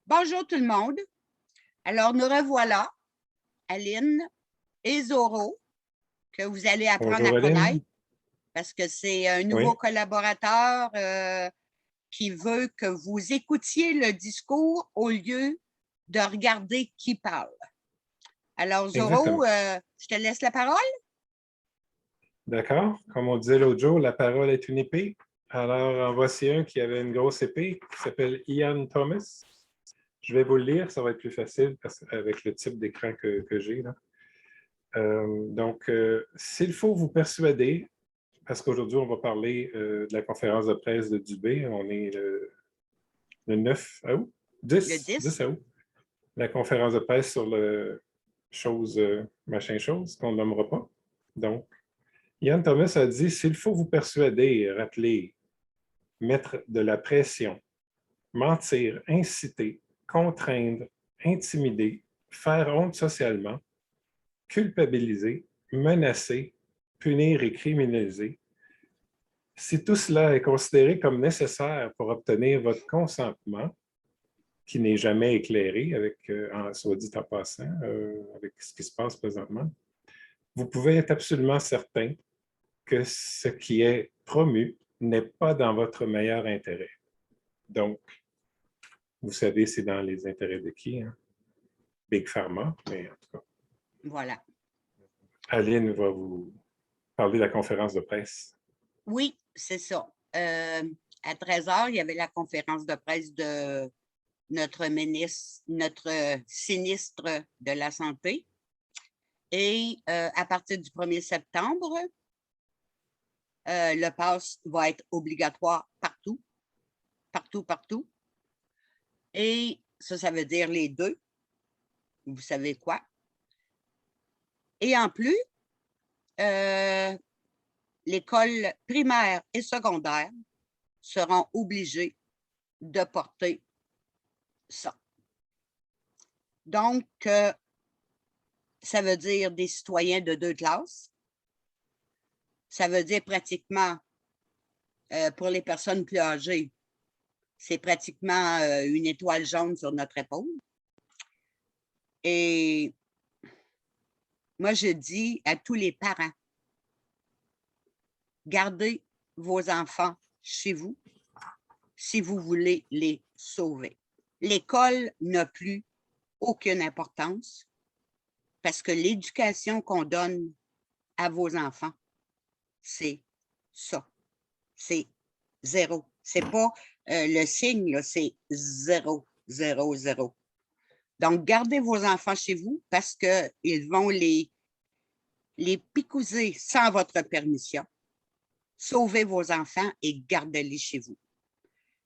Bonjour tout le monde. Alors, nous revoilà, Aline et Zoro, que vous allez apprendre à Bonjour Aline. connaître parce que c'est un nouveau Oui. collaborateur qui veut que vous écoutiez le discours au lieu de regarder qui parle. Alors, Zoro, Exactement. je te laisse la parole. D'accord. Comme on disait l'autre jour, la parole est une épée. Alors, en voici un qui avait une grosse épée qui s'appelle Ian Thomas. Je vais vous le lire, ça va être plus facile avec le type d'écran que j'ai là. S'il faut vous persuader, parce qu'aujourd'hui, on va parler de la conférence de presse de Dubé, on est le 9 août, Le 10 10. août, la conférence de presse sur le chose, machin chose, qu'on ne nommera pas. Donc, Ian Thomas a dit, s'il faut vous persuader, rappeler, mettre de la pression, mentir, inciter, contraindre, intimider, faire honte socialement, culpabiliser, menacer, punir et criminaliser, si tout cela est considéré comme nécessaire pour obtenir votre consentement, qui n'est jamais éclairé, soit dit en passant, avec ce qui se passe présentement, vous pouvez être absolument certain que ce qui est promu n'est pas dans votre meilleur intérêt. Donc, vous savez, c'est dans les intérêts de qui? Hein? Big Pharma, mais en tout cas. Voilà. Aline va vous parler de la conférence de presse. Oui, c'est ça. À 13h, il y avait la conférence de presse de notre ministre, notre sinistre de la Santé. Et à partir du 1er septembre, le pass va être obligatoire partout, partout, partout. Et ça veut dire les deux. Vous savez quoi? Et en plus, l'école primaire et secondaire seront obligés de porter ça. Donc, ça veut dire des citoyens de 2 classes. Ça veut dire pratiquement, pour les personnes plus âgées, c'est pratiquement une étoile jaune sur notre épaule. Et moi, je dis à tous les parents, gardez vos enfants chez vous si vous voulez les sauver. L'école n'a plus aucune importance parce que l'éducation qu'on donne à vos enfants, c'est ça. C'est 0. C'est pas le signe, là, c'est 0, 0, 0. Donc, gardez vos enfants chez vous parce qu'ils vont les picouser sans votre permission. Sauvez vos enfants et gardez-les chez vous.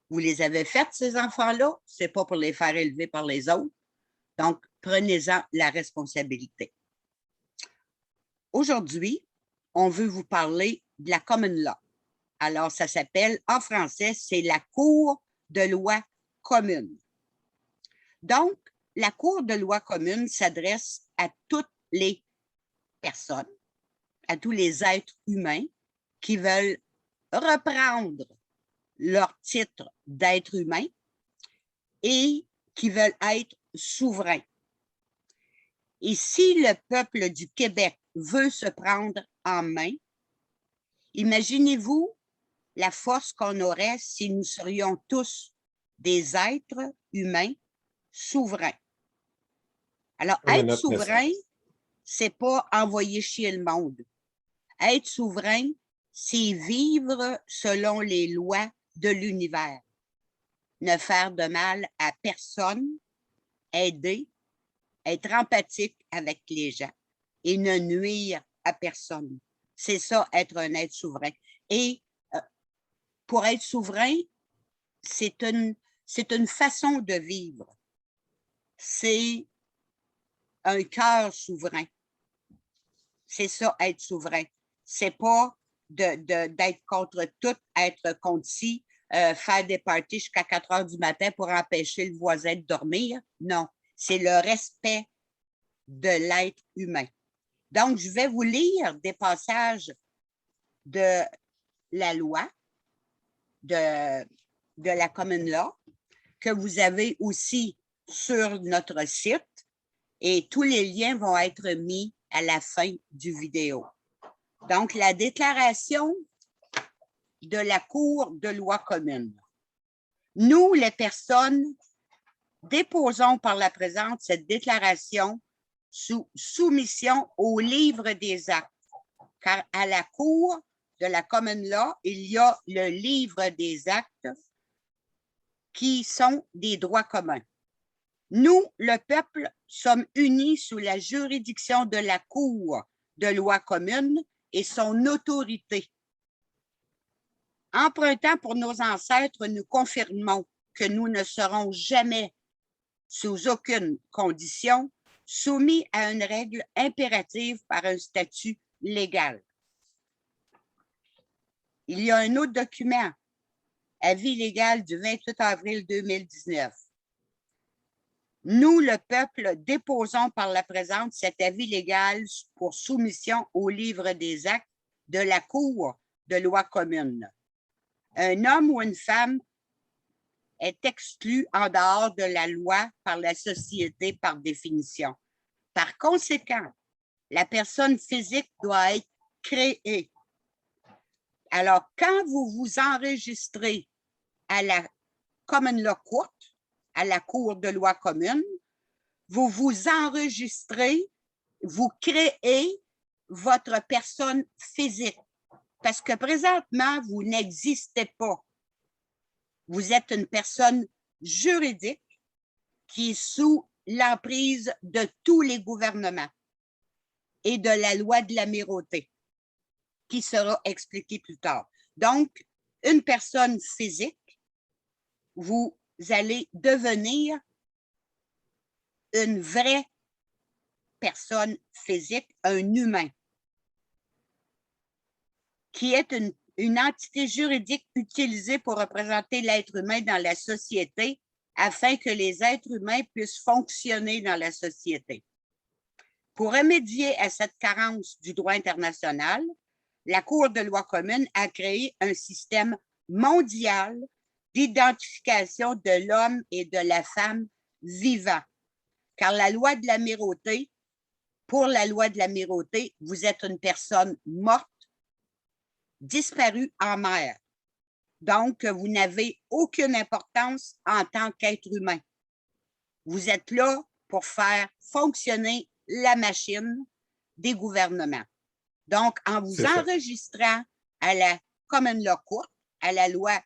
Vous les avez faites, ces enfants-là, ce n'est pas pour les faire élever par les autres. Donc, prenez-en la responsabilité. Aujourd'hui, on veut vous parler de la common law. Alors, ça s'appelle, en français, c'est la Cour de loi commune. Donc, la Cour de loi commune s'adresse à toutes les personnes, à tous les êtres humains qui veulent reprendre leur titre d'être humain et qui veulent être souverains. Et si le peuple du Québec veut se prendre en main, imaginez-vous la force qu'on aurait si nous serions tous des êtres humains souverains. Alors, être souverain, c'est pas envoyer chier le monde. Être souverain, c'est vivre selon les lois de l'univers. Ne faire de mal à personne, aider, être empathique avec les gens et ne nuire à personne. C'est ça, être un être souverain. Et pour être souverain, c'est une façon de vivre. C'est un cœur souverain. C'est ça, être souverain. C'est pas d'être contre tout, être contre ci, faire des parties jusqu'à 4 heures du matin pour empêcher le voisin de dormir. Non, c'est le respect de l'être humain. Donc, je vais vous lire des passages de la loi, de la common law, que vous avez aussi sur notre site et tous les liens vont être mis à la fin du vidéo. Donc, la déclaration de la Cour de loi commune. Nous, les personnes, déposons par la présente cette déclaration sous soumission au livre des actes, car à la Cour de la common law, il y a le livre des actes qui sont des droits communs. Nous, le peuple, sommes unis sous la juridiction de la Cour de loi commune et son autorité. Empruntant pour nos ancêtres, nous confirmons que nous ne serons jamais, sous aucune condition, soumis à une règle impérative par un statut légal. Il y a un autre document, avis légal du 28 avril 2019. Nous, le peuple, déposons par la présente cet avis légal pour soumission au livre des actes de la Cour de loi commune. Un homme ou une femme est exclu en dehors de la loi par la société par définition. Par conséquent, la personne physique doit être créée. Alors, quand vous vous enregistrez à la common law court, à la Cour de loi commune, vous vous enregistrez, vous créez votre personne physique. Parce que présentement, vous n'existez pas. Vous êtes une personne juridique qui est sous l'emprise de tous les gouvernements et de la loi de l'amirauté, qui sera expliquée plus tard. Donc, une personne physique, vous allez devenir une vraie personne physique, un humain, qui est une entité juridique utilisée pour représenter l'être humain dans la société afin que les êtres humains puissent fonctionner dans la société. Pour remédier à cette carence du droit international, la Cour de loi commune a créé un système mondial d'identification de l'homme et de la femme vivants. Car la loi de l'amirauté, pour la loi de l'amirauté, vous êtes une personne morte, disparue en mer. Donc, vous n'avez aucune importance en tant qu'être humain. Vous êtes là pour faire fonctionner la machine des gouvernements. Donc, en vous enregistrant à la common law court, à la loi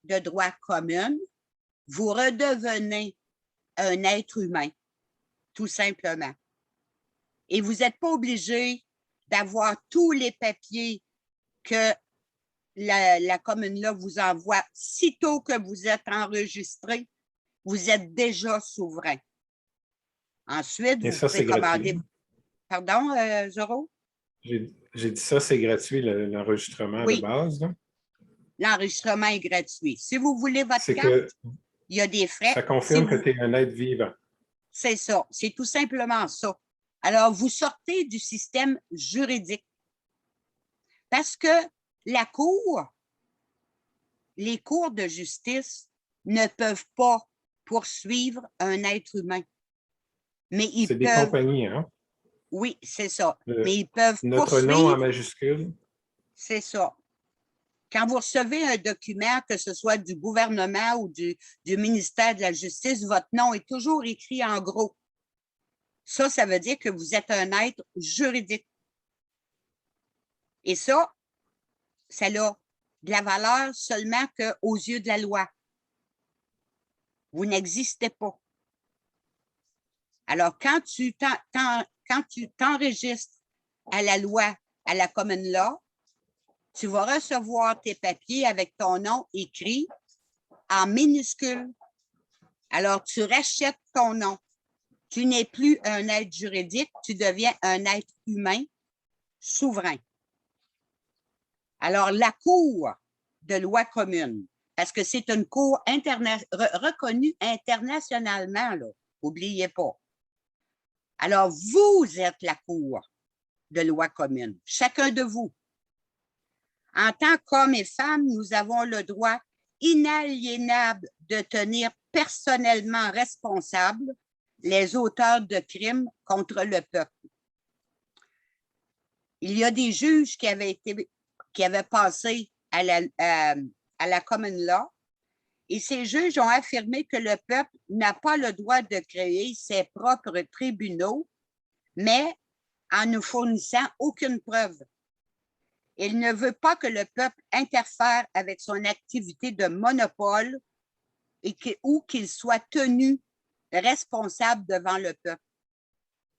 de droit commun, vous redevenez un être humain, tout simplement. Et vous n'êtes pas obligé d'avoir tous les papiers que la commune law vous envoie. Sitôt que vous êtes enregistré, vous êtes déjà souverain. Ensuite, vous pouvez commander... Pardon, Zoro? J'ai dit ça, c'est gratuit, l'enregistrement de base. L'enregistrement est gratuit. Si vous voulez votre carte, il y a des frais. Ça confirme que tu es un être vivant. C'est ça. C'est tout simplement ça. Alors, vous sortez du système juridique. Parce que la Cour, les cours de justice ne peuvent pas poursuivre un être humain. Mais ils peuvent... C'est des compagnies, hein? Oui, c'est ça. Mais ils peuvent notre poursuivre... nom en majuscule. C'est ça. Quand vous recevez un document, que ce soit du gouvernement ou du ministère de la Justice, votre nom est toujours écrit en gros. Ça veut dire que vous êtes un être juridique. Et ça a de la valeur seulement qu'aux yeux de la loi. Vous n'existez pas. Alors, quand tu t'enregistres à la loi, à la common law, tu vas recevoir tes papiers avec ton nom écrit en minuscule. Alors, tu rachètes ton nom. Tu n'es plus un être juridique, tu deviens un être humain souverain. Alors, la Cour de loi commune, parce que c'est une cour reconnue internationalement, n'oubliez pas. Alors, vous êtes la Cour de loi commune, chacun de vous. En tant qu'hommes et femmes, nous avons le droit inaliénable de tenir personnellement responsables les auteurs de crimes contre le peuple. Il y a des juges qui avaient passé à la common law, et ces juges ont affirmé que le peuple n'a pas le droit de créer ses propres tribunaux, mais en ne fournissant aucune preuve. Il ne veut pas que le peuple interfère avec son activité de monopole ou qu'il soit tenu responsable devant le peuple.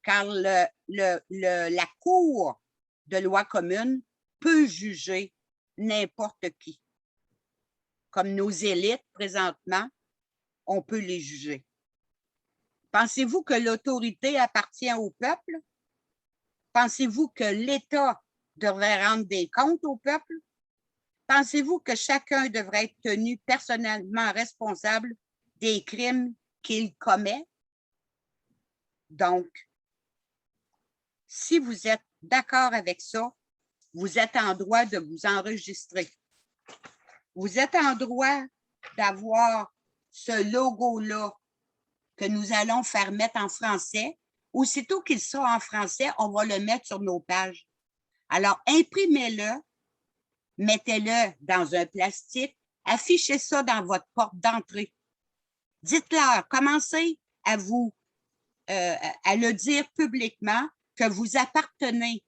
Car la Cour de loi commune peut juger n'importe qui. Comme nos élites, présentement, on peut les juger. Pensez-vous que l'autorité appartient au peuple? Pensez-vous que l'État devrait rendre des comptes au peuple? Pensez-vous que chacun devrait être tenu personnellement responsable des crimes qu'il commet? Donc, si vous êtes d'accord avec ça, vous êtes en droit de vous enregistrer. Vous êtes en droit d'avoir ce logo-là que nous allons faire mettre en français. Aussitôt qu'il sera en français, on va le mettre sur nos pages. Alors, imprimez-le, mettez-le dans un plastique, affichez ça dans votre porte d'entrée. Dites-leur, commencez à le dire publiquement que vous appartenez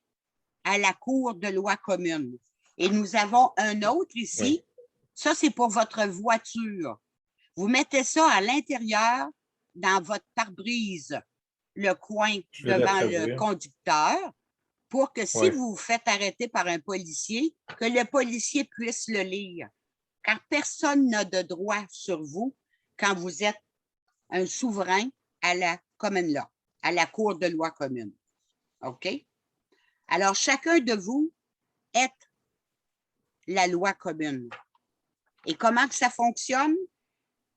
à la Cour de loi commune. Et nous avons un autre ici. Oui. Ça, c'est pour votre voiture. Vous mettez ça à l'intérieur dans votre pare-brise, le coin devant le conducteur, pour que si vous vous faites arrêter par un policier, que le policier puisse le lire. Car personne n'a de droit sur vous quand vous êtes un souverain à la common law, à la Cour de loi commune. OK? Alors, chacun de vous est la loi commune. Et comment que ça fonctionne?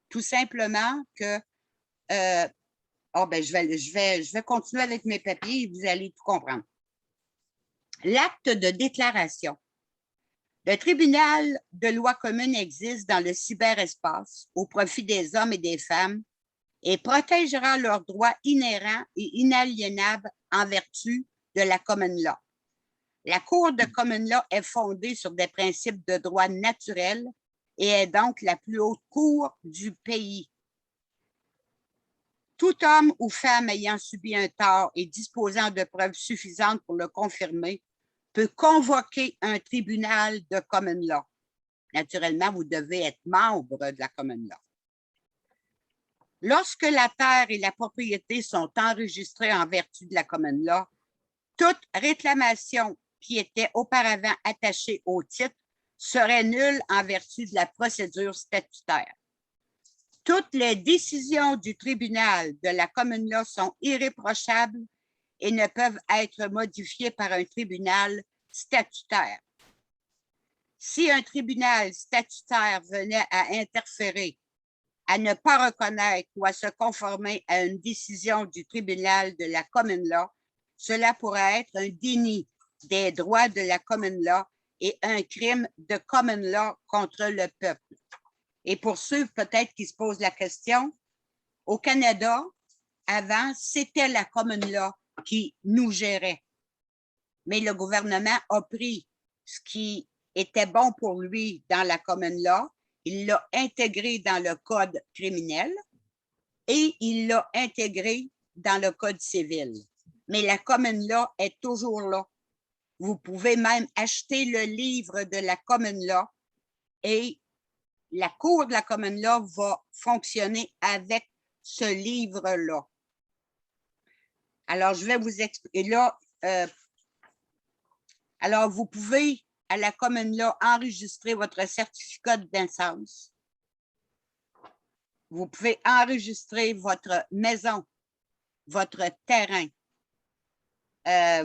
Tout simplement que je vais continuer avec mes papiers et vous allez tout comprendre. L'acte de déclaration. Le tribunal de loi commune existe dans le cyberespace au profit des hommes et des femmes et protégera leurs droits inhérents et inaliénables en vertu de la common law. La Cour de common law est fondée sur des principes de droit naturel et est donc la plus haute cour du pays. Tout homme ou femme ayant subi un tort et disposant de preuves suffisantes pour le confirmer peut convoquer un tribunal de common law. Naturellement, vous devez être membre de la common law. Lorsque la terre et la propriété sont enregistrées en vertu de la common law, toute réclamation qui était auparavant attachée au titre serait nulle en vertu de la procédure statutaire. Toutes les décisions du tribunal de la common law sont irréprochables et ne peuvent être modifiées par un tribunal statutaire. Si un tribunal statutaire venait à interférer, à ne pas reconnaître ou à se conformer à une décision du tribunal de la common law, cela pourrait être un déni des droits de la common law et un crime de common law contre le peuple. Et pour ceux peut-être qui se posent la question, au Canada, avant, c'était la common law qui nous gérait. Mais le gouvernement a pris ce qui était bon pour lui dans la common law, il l'a intégré dans le code criminel et il l'a intégré dans le code civil. Mais la common law est toujours là. Vous pouvez même acheter le livre de la common law et la Cour de la common law va fonctionner avec ce livre-là. Alors, je vais vous expliquer là. Alors, vous pouvez, à la common law, enregistrer votre certificat de naissance. Vous pouvez enregistrer votre maison, votre terrain,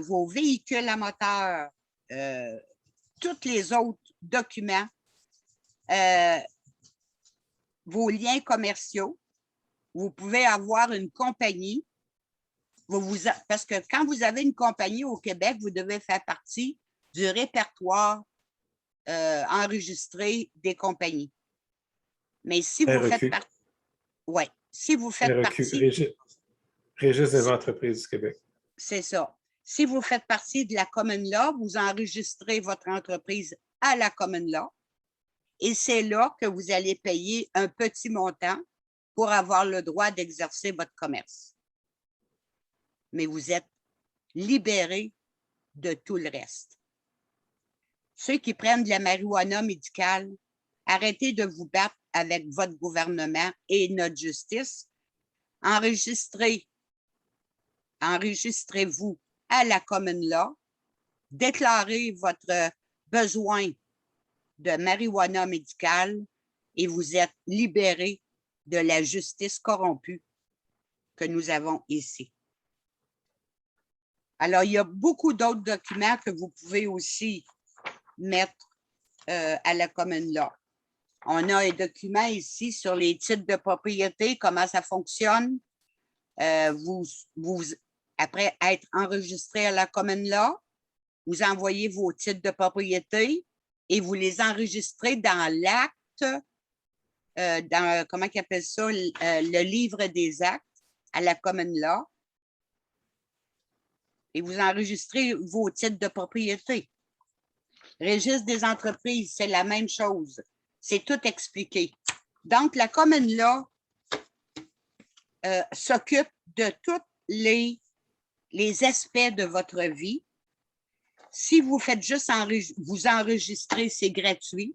vos véhicules à moteur, tous les autres documents, vos liens commerciaux. Vous pouvez avoir une compagnie. Parce que quand vous avez une compagnie au Québec, vous devez faire partie du répertoire enregistré des compagnies. Mais si vous faites partie... Oui. Si vous faites partie... Registre des entreprises du Québec. C'est ça. Si vous faites partie de la Common Law, vous enregistrez votre entreprise à la Common Law et c'est là que vous allez payer un petit montant pour avoir le droit d'exercer votre commerce. Mais vous êtes libéré de tout le reste. Ceux qui prennent de la marijuana médicale, arrêtez de vous battre avec votre gouvernement et notre justice. Enregistrez-vous à la Common Law, déclarez votre besoin de marijuana médicale et vous êtes libéré de la justice corrompue que nous avons ici. Alors, il y a beaucoup d'autres documents que vous pouvez aussi mettre à la Common Law. On a un document ici sur les titres de propriété, comment ça fonctionne. Après être enregistré à la Common Law, vous envoyez vos titres de propriété et vous les enregistrez dans l'acte, comment ils appellent ça, le livre des actes à la Common Law. Et vous enregistrez vos titres de propriété. Registre des entreprises, c'est la même chose. C'est tout expliqué. Donc, la Common Law s'occupe de tous les aspects de votre vie. Si vous faites juste vous enregistrer, c'est gratuit.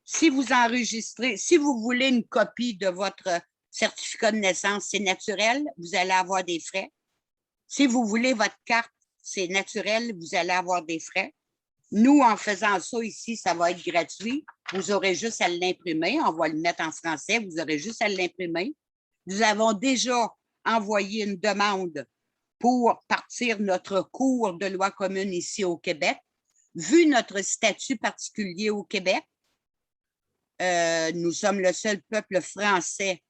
Si vous enregistrez, si vous voulez une copie de votre certificat de naissance, c'est naturel, vous allez avoir des frais. Si vous voulez votre carte, c'est naturel, vous allez avoir des frais. Nous, en faisant ça ici, ça va être gratuit. Vous aurez juste à l'imprimer. On va le mettre en français. Vous aurez juste à l'imprimer. Nous avons déjà envoyé une demande pour partir notre cours de loi commune ici au Québec. Vu notre statut particulier au Québec, nous sommes le seul peuple français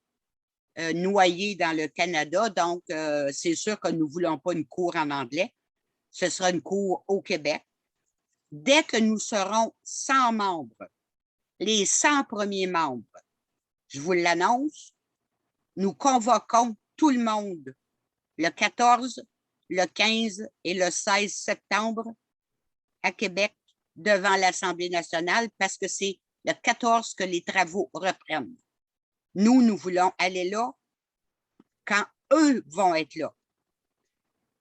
noyé dans le Canada, donc c'est sûr que nous ne voulons pas une cour en anglais. Ce sera une cour au Québec. Dès que nous serons 100 membres, les 100 premiers membres, je vous l'annonce, nous convoquons tout le monde le 14, le 15 et le 16 septembre à Québec devant l'Assemblée nationale parce que c'est le 14 que les travaux reprennent. Nous voulons aller là quand eux vont être là.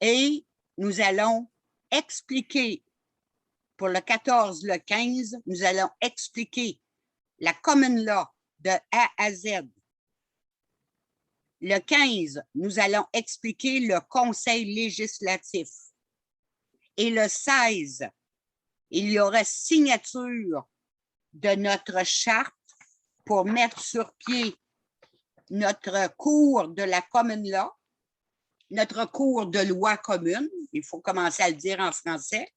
Et nous allons expliquer, pour le 14, le 15, nous allons expliquer la Common Law de A à Z. Le 15, nous allons expliquer le Conseil législatif. Et le 16, il y aura signature de notre charte pour mettre sur pied notre cours de la Common Law, notre cours de loi commune, il faut commencer à le dire en français.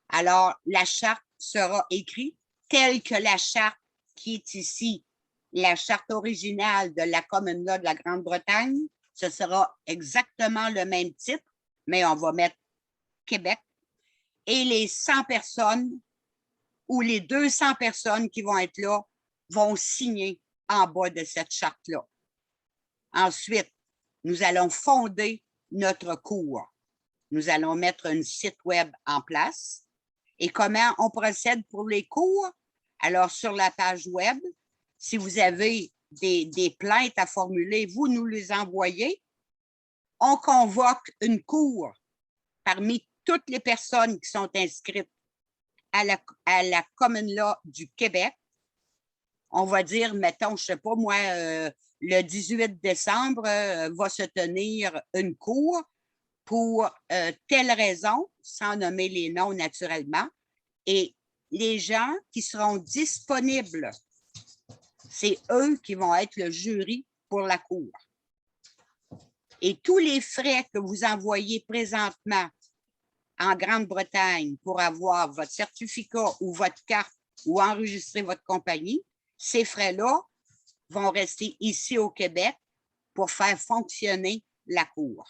Alors, la charte sera écrite telle que la charte qui est ici, la charte originale de la Common Law de la Grande-Bretagne. Ce sera exactement le même titre, mais on va mettre Québec. Et les 100 personnes ou les 200 personnes qui vont être là vont signer en bas de cette charte-là. Ensuite, nous allons fonder notre cours. Nous allons mettre un site web en place. Et comment on procède pour les cours? Alors, sur la page web, si vous avez des plaintes à formuler, vous nous les envoyez. On convoque une cour parmi toutes les personnes qui sont inscrites à la Common Law du Québec. On va dire, mettons, je ne sais pas moi, le 18 décembre va se tenir une cour pour telle raison, sans nommer les noms naturellement, et les gens qui seront disponibles, c'est eux qui vont être le jury pour la cour. Et tous les frais que vous envoyez présentement en Grande-Bretagne pour avoir votre certificat ou votre carte ou enregistrer votre compagnie, ces frais-là vont rester ici au Québec pour faire fonctionner la cour.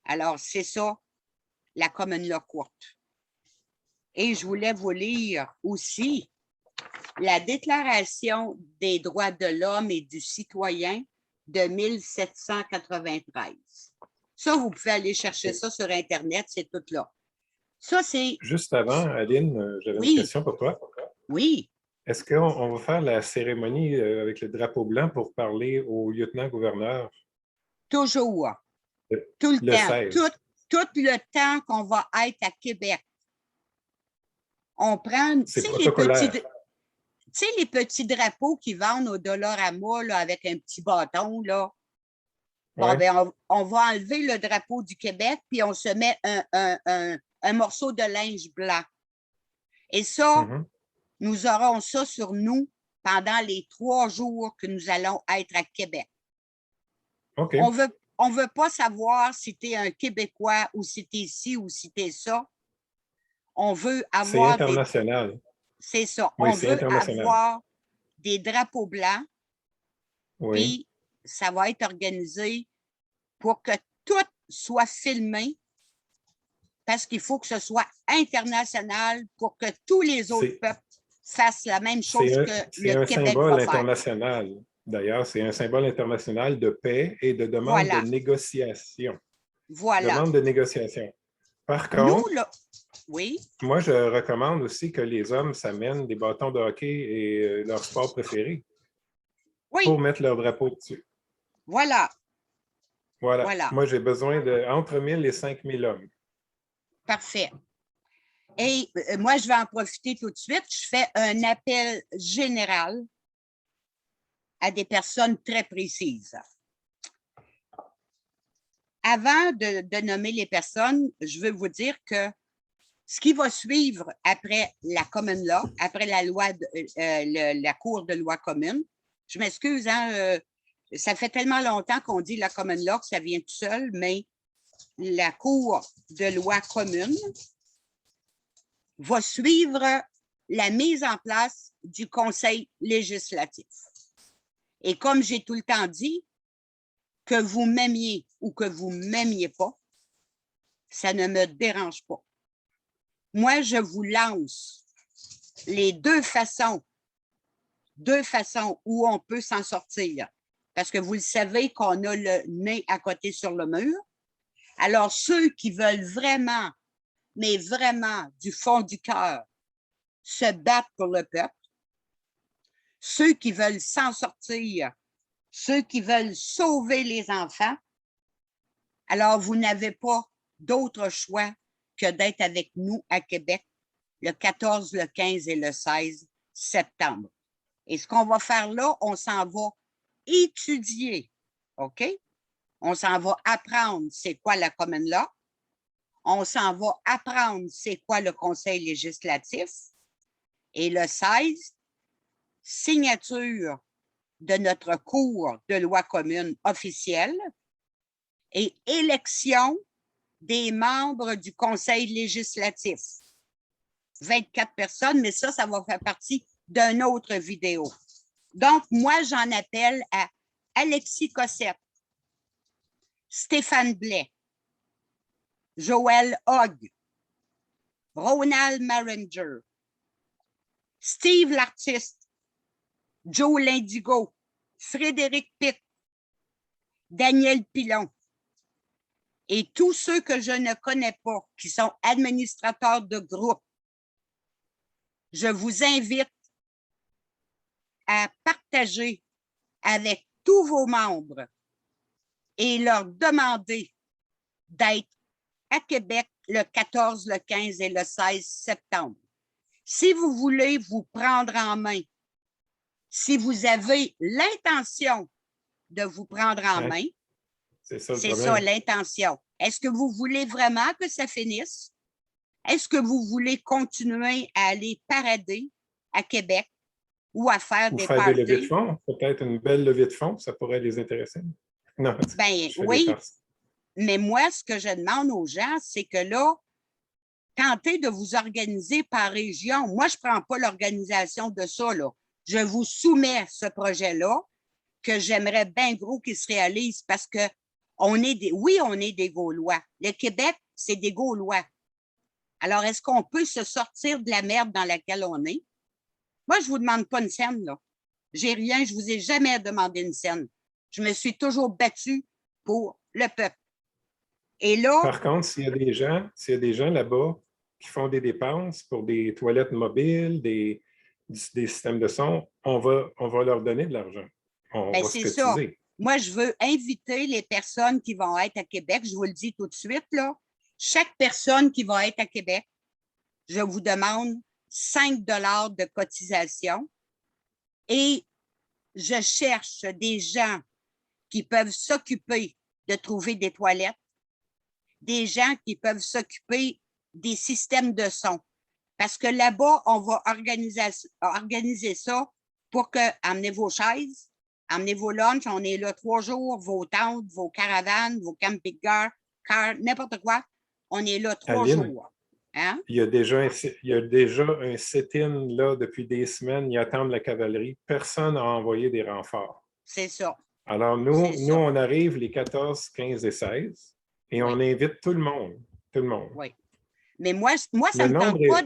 Alors, c'est ça, la Common Law courte. Et je voulais vous lire aussi la Déclaration des droits de l'homme et du citoyen de 1793. Ça, vous pouvez aller chercher ça sur Internet, c'est tout là. Ça, c'est... Juste avant, Aline, j'avais une Oui, question pour toi. oui, Est-ce qu'on va faire la cérémonie avec le drapeau blanc pour parler au lieutenant-gouverneur toujours, tout le le temps, 16? tout le temps qu'on va être à Québec. On prend, tu C'est sais, protocolaire. les petits drapeaux qui vendent au Dollarama là, avec un petit bâton, là. Bon, Ouais. ben, on va enlever le drapeau du Québec, puis on se met un morceau de linge blanc. Et ça, Mhm. nous aurons ça sur nous pendant les 3 jours que nous allons être à Québec. OK. On veut pas savoir si tu es un Québécois ou si tu es ci ou si tu es ça. On veut C'est avoir des... international. C'est ça. Oui, On c'est veut international. avoir des drapeaux blancs, Oui. puis ça va être organisé pour que tout soit filmé parce qu'il faut que ce soit international pour que tous les autres C'est peuples fassent la même chose que c'est le un Québec symbole va faire. international. D'ailleurs, c'est un symbole international de paix et de demande de Voilà, négociation. voilà. Demande de négociation. Par Nous, contre, là, oui, moi, je recommande aussi que les hommes s'amènent des bâtons de hockey et leur sport préféré oui, pour mettre leur drapeau dessus. voilà, Voilà. voilà. Moi, j'ai besoin de entre 1000 et 5000 hommes. Parfait. Et moi, je vais en profiter tout de suite. Je fais un appel général à des personnes très précises. Avant de nommer les personnes, je veux vous dire que ce qui va suivre après la common law, après la loi, la Cour de loi commune, je m'excuse, hein, ça fait tellement longtemps qu'on dit la common law que ça vient tout seul, mais la Cour de loi commune va suivre la mise en place du Conseil législatif. Et comme j'ai tout le temps dit, que vous m'aimiez ou que vous ne m'aimiez pas, ça ne me dérange pas. Moi, je vous lance les deux façons où on peut s'en sortir. Parce que vous le savez qu'on a le nez à côté sur le mur. Alors, ceux qui veulent vraiment, mais vraiment du fond du cœur, se battre pour le peuple, ceux qui veulent s'en sortir, ceux qui veulent sauver les enfants, alors vous n'avez pas d'autre choix que d'être avec nous à Québec le 14, le 15 et le 16 septembre. Et ce qu'on va faire là, on s'en va étudier, OK? On s'en va apprendre c'est quoi la common law. On s'en va apprendre c'est quoi le Conseil législatif. Et le 16, signature de notre cours de loi commune officielle et élection des membres du Conseil législatif. 24 personnes, mais ça va faire partie d'une autre vidéo. Donc, moi, j'en appelle à Alexis Cossette, Stéphane Blais, Joël Hogg, Ronald Maringer, Steve l'artiste, Joe Lindigo, Frédéric Pitt, Daniel Pilon et tous ceux que je ne connais pas qui sont administrateurs de groupe. Je vous invite à partager avec tous vos membres et leur demander d'être à Québec le 14, le 15 et le 16 septembre. Si vous voulez vous prendre en main, si vous avez l'intention de vous prendre en main, c'est ça le c'est problème. ça l'intention. Est-ce que vous voulez vraiment que ça finisse? Est-ce que vous voulez continuer à aller parader à Québec ou à faire Ou des faire des levées de parties? fonds, peut-être une belle levée de fonds, ça pourrait les intéresser. Non, Ben je fais des oui, farces. mais moi, ce que je demande aux gens, c'est que là, tentez de vous organiser par région. Moi, je ne prends pas l'organisation de ça, là. Je vous soumets ce projet-là que j'aimerais bien gros qu'il se réalise parce que oui, on est des Gaulois. Le Québec, c'est des Gaulois. Alors, est-ce qu'on peut se sortir de la merde dans laquelle on est? Moi, je ne vous demande pas une scène, là. J'ai rien, je ne vous ai jamais demandé une scène. Je me suis toujours battue pour le peuple. Et là... Par contre, s'il y a des gens là-bas qui font des dépenses pour des toilettes mobiles, des systèmes de son, on va leur donner de l'argent. On Bien, va se c'est ça. cotiser. Moi, je veux inviter les personnes qui vont être à Québec. Je vous le dis tout de suite, là. Chaque personne qui va être à Québec, je vous demande 5 $ de cotisation et je cherche des gens qui peuvent s'occuper de trouver des toilettes, des gens qui peuvent s'occuper des systèmes de son. Parce que là-bas, on va organiser ça pour que, amenez vos chaises, amenez vos lunchs, on est là 3 jours, vos tentes, vos caravanes, vos camping-cars, n'importe quoi. On est là 3 jours. Hein? Il y a déjà un sit-in là depuis des semaines. Ils attendent la cavalerie. Personne n'a envoyé des renforts. C'est ça. Alors, nous, on arrive les 14, 15 et 16 et on invite tout le monde. Tout le monde. Oui. Mais moi ça me tente pas.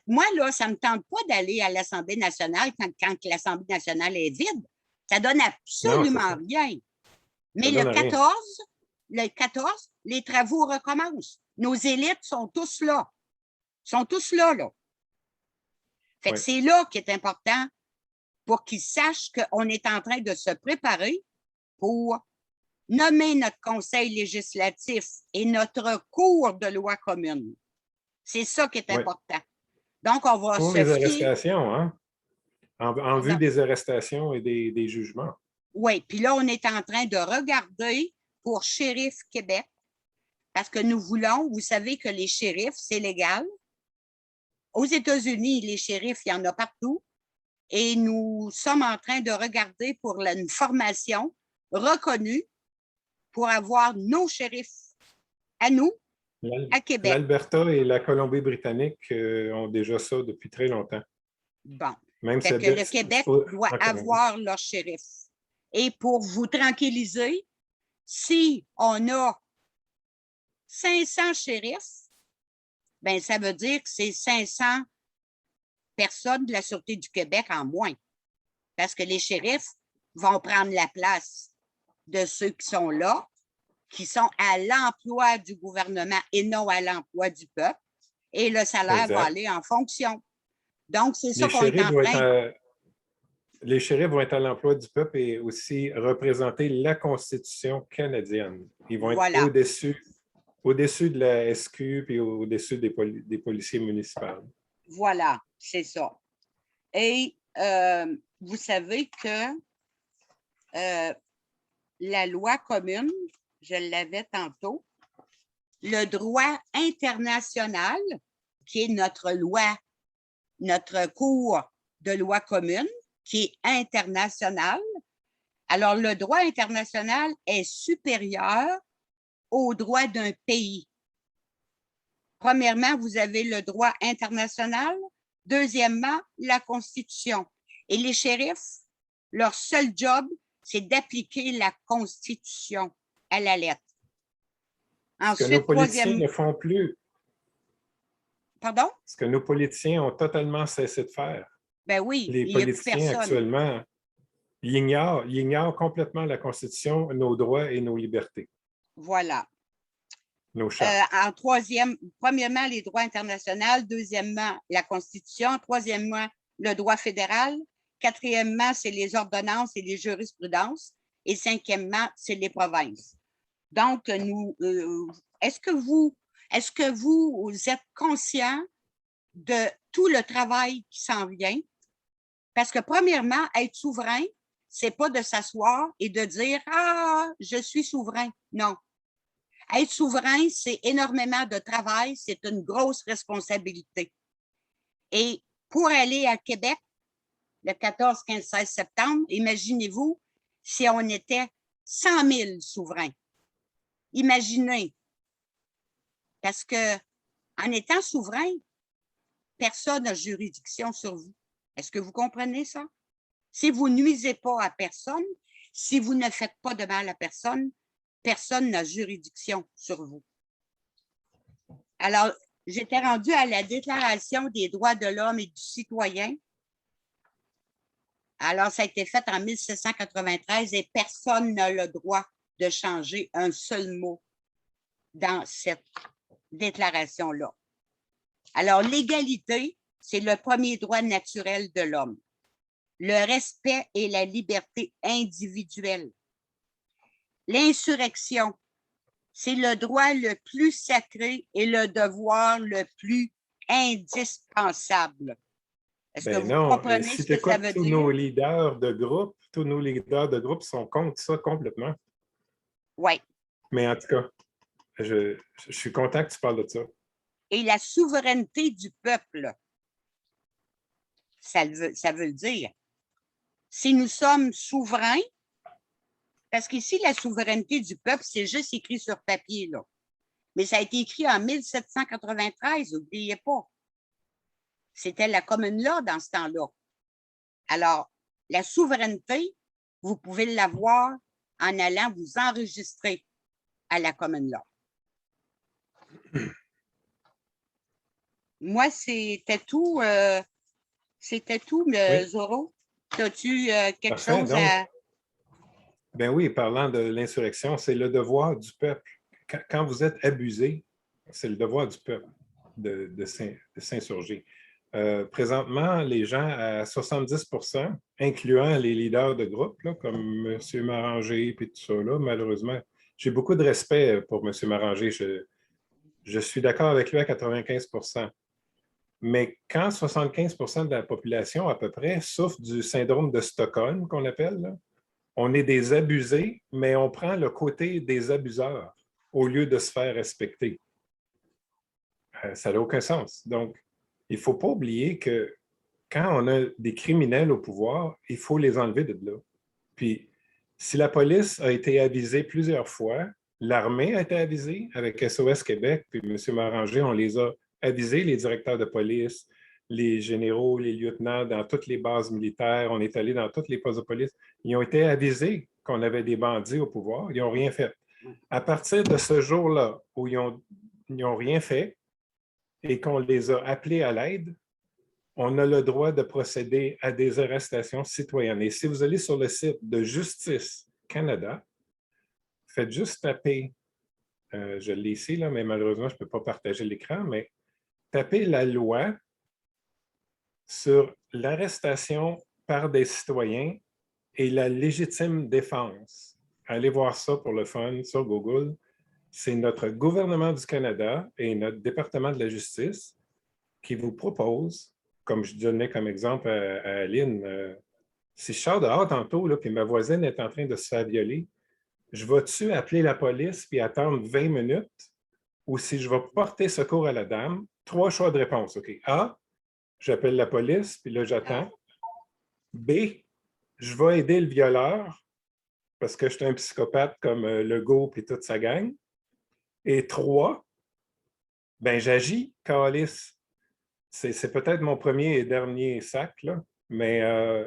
Moi, là, ça ne me tente pas d'aller à l'Assemblée nationale quand l'Assemblée nationale est vide. Ça ne donne absolument rien. Mais le 14, les travaux recommencent. Nos élites sont tous là. Sont tous là, là. Fait que c'est là qui est important pour qu'ils sachent qu'on est en train de se préparer pour nommer notre conseil législatif et notre cour de loi commune. C'est ça qui est important. Donc, on va pour les arrestations, hein? En vue des arrestations et des jugements. Oui, puis là, on est en train de regarder pour Shérif Québec, parce que nous voulons, vous savez que les shérifs, c'est légal. Aux États-Unis, les shérifs, il y en a partout. Et nous sommes en train de regarder pour une formation reconnue pour avoir nos shérifs à nous, à Québec. L'Alberta et la Colombie-Britannique ont déjà ça depuis très longtemps. Bon. Même fait que le Québec doit avoir leur shérif. Et pour vous tranquilliser, si on a 500 shérifs, ben ça veut dire que c'est 500 personnes de la Sûreté du Québec en moins. Parce que les shérifs vont prendre la place de ceux qui sont là, qui sont à l'emploi du gouvernement et non à l'emploi du peuple. Et le salaire va aller en fonction. Donc, c'est ça qu'on est en train... Les shérifs vont être à l'emploi du peuple et aussi représenter la Constitution canadienne. Ils vont être au-dessus de la SQ et au-dessus des policiers municipaux. Voilà, c'est ça. Et vous savez que la loi commune, je l'avais tantôt, le droit international, qui est notre loi, notre cours de loi commune, qui est international. Alors, le droit international est supérieur au droit d'un pays. Premièrement, vous avez le droit international. Deuxièmement, la Constitution. Et les shérifs, leur seul job, c'est d'appliquer la Constitution à la lettre. Ensuite, ce que nos politiciens ne font plus. Pardon? Ce que nos politiciens ont totalement cessé de faire. Ben oui, les politiciens actuellement, ils ignorent complètement la Constitution, nos droits et nos libertés. Voilà. Nos chartes. Premièrement, les droits internationaux. Deuxièmement, la Constitution. Troisièmement, le droit fédéral. Quatrièmement, c'est les ordonnances et les jurisprudences. Et cinquièmement, c'est les provinces. Donc, est-ce que vous êtes conscient de tout le travail qui s'en vient? Parce que premièrement, être souverain, c'est pas de s'asseoir et de dire « Ah, je suis souverain ». Non. Être souverain, c'est énormément de travail, c'est une grosse responsabilité. Et pour aller à Québec, le 14, 15, 16 septembre, imaginez-vous si on était 100 000 souverains. Imaginez. Parce que en étant souverain, personne n'a juridiction sur vous. Est-ce que vous comprenez ça? Si vous ne nuisez pas à personne, si vous ne faites pas de mal à personne, personne n'a juridiction sur vous. Alors, j'étais rendue à la Déclaration des droits de l'homme et du citoyen. Alors, ça a été fait en 1793 et personne n'a le droit de changer un seul mot dans cette déclaration-là. Alors, l'égalité, c'est le premier droit naturel de l'homme. Le respect et la liberté individuelle. L'insurrection, c'est le droit le plus sacré et le devoir le plus indispensable. Est-ce que vous comprenez si ce que ça veut tous dire? nos leaders de groupe, tous nos leaders de groupe sont contre ça complètement. Oui. Mais en tout cas, je suis content que tu parles de ça. Et la souveraineté du peuple, ça veut le dire. Si nous sommes souverains, parce qu'ici, la souveraineté du peuple, c'est juste écrit sur papier, là. Mais ça a été écrit en 1793, n'oubliez pas. C'était la commune law dans ce temps-là. Alors, la souveraineté, vous pouvez l'avoir en allant vous enregistrer à la commune law. Moi, c'était tout. Oui. Zoro. As-tu quelque Parfait. chose à... Ben oui, parlant de l'insurrection, c'est le devoir du peuple. Quand vous êtes abusé, c'est le devoir du peuple de s'insurger. Présentement, les gens à 70 %, incluant les leaders de groupe, là, comme M. Maranger et tout ça, là, malheureusement, j'ai beaucoup de respect pour M. Maranger. Je suis d'accord avec lui à 95 %. Mais quand 75 % de la population, à peu près, souffre du syndrome de Stockholm, qu'on appelle, là, on est des abusés, mais on prend le côté des abuseurs au lieu de se faire respecter. Ça n'a aucun sens. Donc, il ne faut pas oublier que quand on a des criminels au pouvoir, il faut les enlever de là. Puis, si la police a été avisée plusieurs fois, l'armée a été avisée avec SOS Québec, puis M. Maranger, on les a avisés, les directeurs de police, les généraux, les lieutenants dans toutes les bases militaires, on est allé dans toutes les postes de police. Ils ont été avisés qu'on avait des bandits au pouvoir, ils n'ont rien fait. À partir de ce jour-là, où ils n'ont rien fait et qu'on les a appelés à l'aide, on a le droit de procéder à des arrestations citoyennes. Et si vous allez sur le site de Justice Canada, faites juste taper, je l'ai ici, là, mais malheureusement, je ne peux pas partager l'écran, mais tapez la loi sur l'arrestation par des citoyens et la légitime défense. Allez voir ça pour le fun sur Google. C'est notre gouvernement du Canada et notre département de la justice qui vous propose, comme je donnais comme exemple à Aline, si je sors dehors tantôt, là, puis ma voisine est en train de se faire violer, je vais-tu appeler la police puis attendre 20 minutes ou si je vais porter secours à la dame? 3 choix de réponse. OK. A, j'appelle la police, puis là, j'attends. B, je vais aider le violeur parce que je suis un psychopathe comme Legault et toute sa gang. Et 3, ben j'agis, calice. C'est peut-être mon premier et dernier sac, là, mais à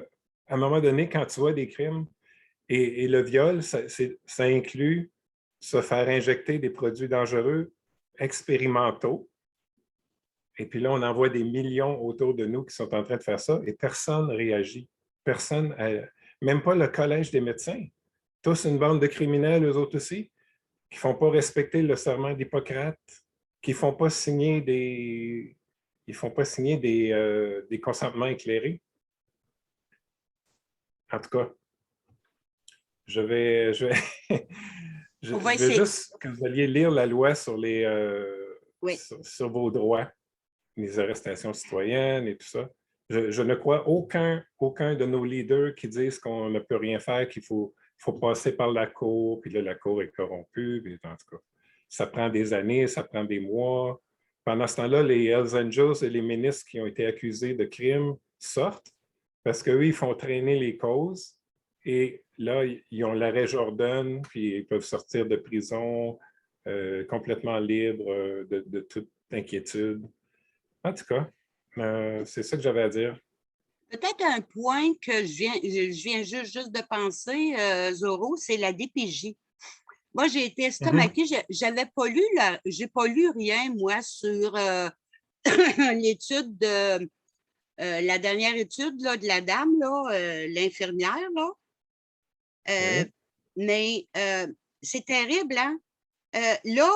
un moment donné, quand tu vois des crimes, et le viol, ça inclut se faire injecter des produits dangereux expérimentaux. Et puis là, on en voit des millions autour de nous qui sont en train de faire ça et personne ne réagit. Personne, même pas le Collège des médecins. Tous une bande de criminels, eux autres aussi, qui ne font pas respecter le serment d'Hippocrate, qui ne font pas signer des consentements éclairés. En tout cas, je vais juste que vous alliez lire la loi sur sur vos droits, les arrestations citoyennes et tout ça. Je ne crois aucun de nos leaders qui disent qu'on ne peut rien faire, qu'il faut passer par la cour, puis là, la cour est corrompue. Puis, en tout cas, ça prend des années, ça prend des mois. Pendant ce temps-là, les Hells Angels et les ministres qui ont été accusés de crimes sortent parce qu'eux, ils font traîner les causes. Et là, ils ont l'arrêt Jordan, puis ils peuvent sortir de prison complètement libres de toute inquiétude. En tout cas, c'est ça que j'avais à dire. Peut-être un point que je viens juste de penser, Zoro, c'est la DPJ. Moi, j'ai été estomaquée. J'ai pas lu rien, moi, sur l'étude la dernière étude là, de la dame, l'infirmière, là. Oui. Mais c'est terrible, hein? Là,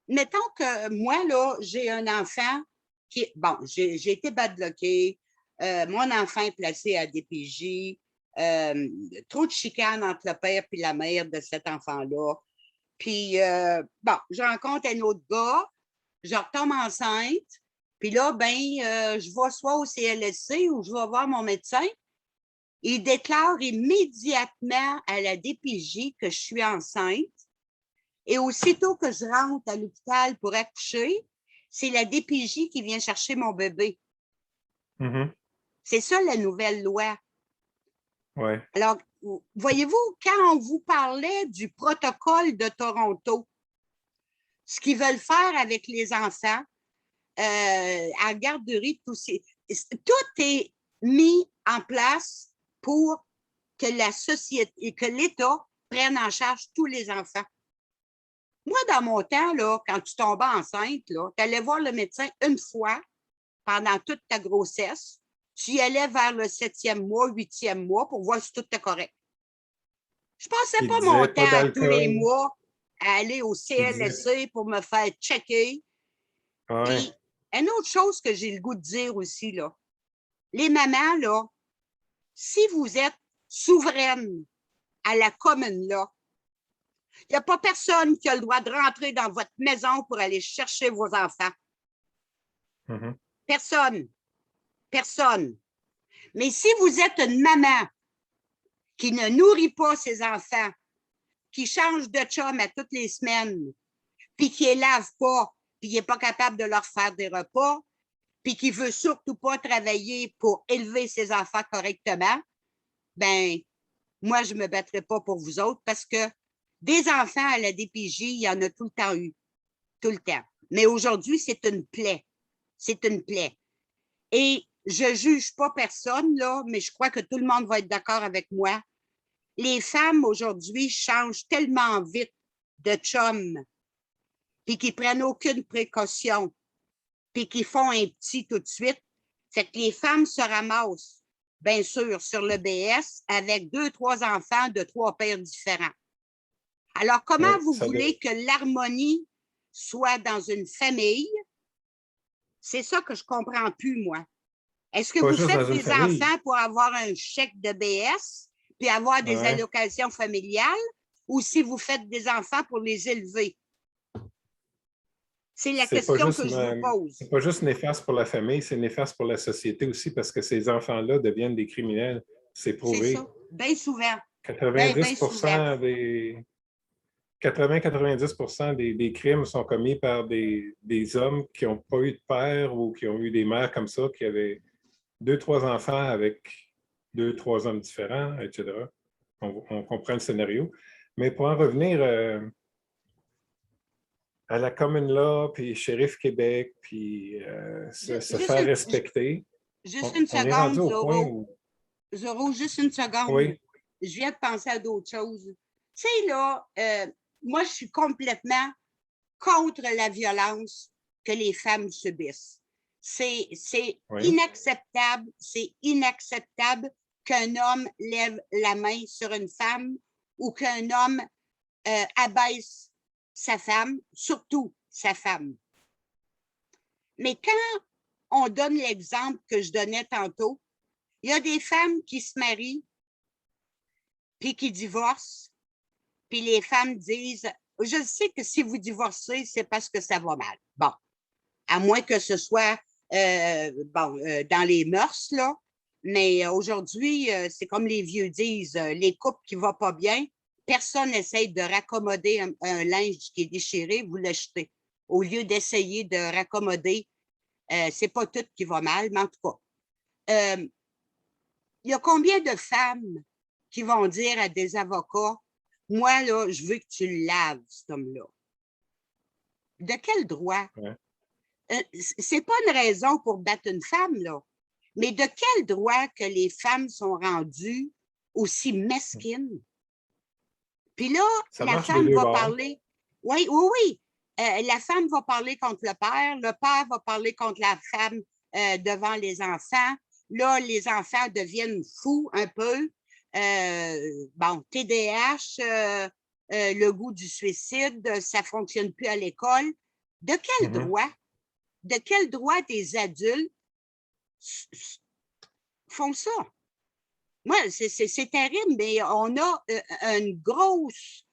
mettons que moi, là, j'ai un enfant qui... Bon, j'ai été badlockée. Mon enfant est placé à DPJ. Trop de chicanes entre le père et la mère de cet enfant-là. Puis, bon, je rencontre un autre gars, je retombe enceinte. Puis là, ben, je vais soit au CLSC ou je vais voir mon médecin. Il déclare immédiatement à la DPJ que je suis enceinte. Et aussitôt que je rentre à l'hôpital pour accoucher, c'est la DPJ qui vient chercher mon bébé. Mm-hmm. C'est ça la nouvelle loi. Ouais. Alors, voyez-vous, quand on vous parlait du protocole de Toronto, ce qu'ils veulent faire avec les enfants, à la garderie, tout est mis en place pour que la société et que l'État prenne en charge tous les enfants. Moi, dans mon temps, là, quand tu tombais enceinte, tu allais voir le médecin une fois pendant toute ta grossesse. Tu y allais vers le 7e mois, 8e mois pour voir si tout était correct. Je ne passais pas mon temps tous les mois à aller au CLSC pour me faire checker. Ouais. Puis, une autre chose que j'ai le goût de dire aussi, là, les mamans, là, si vous êtes souveraine à la commune, là, il n'y a pas personne qui a le droit de rentrer dans votre maison pour aller chercher vos enfants. Mm-hmm. Personne. Personne. Mais si vous êtes une maman qui ne nourrit pas ses enfants, qui change de chum à toutes les semaines, puis qui ne les lave pas, puis qui n'est pas capable de leur faire des repas, puis qui ne veut surtout pas travailler pour élever ses enfants correctement, ben moi, je ne me battrai pas pour vous autres parce que des enfants à la DPJ, il y en a tout le temps eu. Tout le temps. Mais aujourd'hui, c'est une plaie. C'est une plaie. Et je ne juge pas personne, là, mais je crois que tout le monde va être d'accord avec moi. Les femmes, aujourd'hui, changent tellement vite de chum, puis qu'ils ne prennent aucune précaution, puis qu'ils font un petit tout de suite. Fait que les femmes se ramassent, bien sûr, sur le BS avec 2, 3 enfants de 3 pères différents. Alors, comment vous voulez que l'harmonie soit dans une famille? C'est ça que je ne comprends plus, moi. Est-ce que vous faites des enfants pour avoir un chèque de BS puis avoir des allocations familiales ou si vous faites des enfants pour les élever? C'est la question que je vous pose. C'est pas juste néfaste pour la famille, c'est néfaste pour la société aussi parce que ces enfants-là deviennent des criminels. C'est prouvé. C'est ça. Bien souvent. 90% des... 80-90% des crimes sont commis par des hommes qui n'ont pas eu de père ou qui ont eu des mères comme ça, qui avaient 2, 3 enfants avec 2, 3 hommes différents, etc. On comprend le scénario. Mais pour en revenir à la commune là, puis shérif Québec, puis se faire respecter. Juste une seconde, Zoro, juste une seconde. Oui. Je viens de penser à d'autres choses. Tu sais, là, moi, je suis complètement contre la violence que les femmes subissent. C'est inacceptable, qu'un homme lève la main sur une femme ou qu'un homme abaisse sa femme, surtout sa femme. Mais quand on donne l'exemple que je donnais tantôt, il y a des femmes qui se marient puis qui divorcent, puis les femmes disent « Je sais que si vous divorcez, c'est parce que ça va mal. » Bon, à moins que ce soit dans les mœurs, là, mais aujourd'hui, c'est comme les vieux disent, les couples qui ne vont pas bien, personne n'essaye de raccommoder un linge qui est déchiré, vous l'achetez. Au lieu d'essayer de raccommoder, c'est pas tout qui va mal, mais en tout cas, il y a combien de femmes qui vont dire à des avocats, moi, là, je veux que tu le laves, cet homme-là. De quel droit? C'est pas une raison pour battre une femme, là. Mais de quel droit que les femmes sont rendues aussi mesquines? Puis là, la femme va parler. Oui. La femme va parler contre le père va parler contre la femme, devant les enfants. Là, les enfants deviennent fous un peu. Bon, TDAH, le goût du suicide, ça ne fonctionne plus à l'école. De quel droit? De quel droit des adultes font ça? Moi, c'est terrible, mais on a une grosse...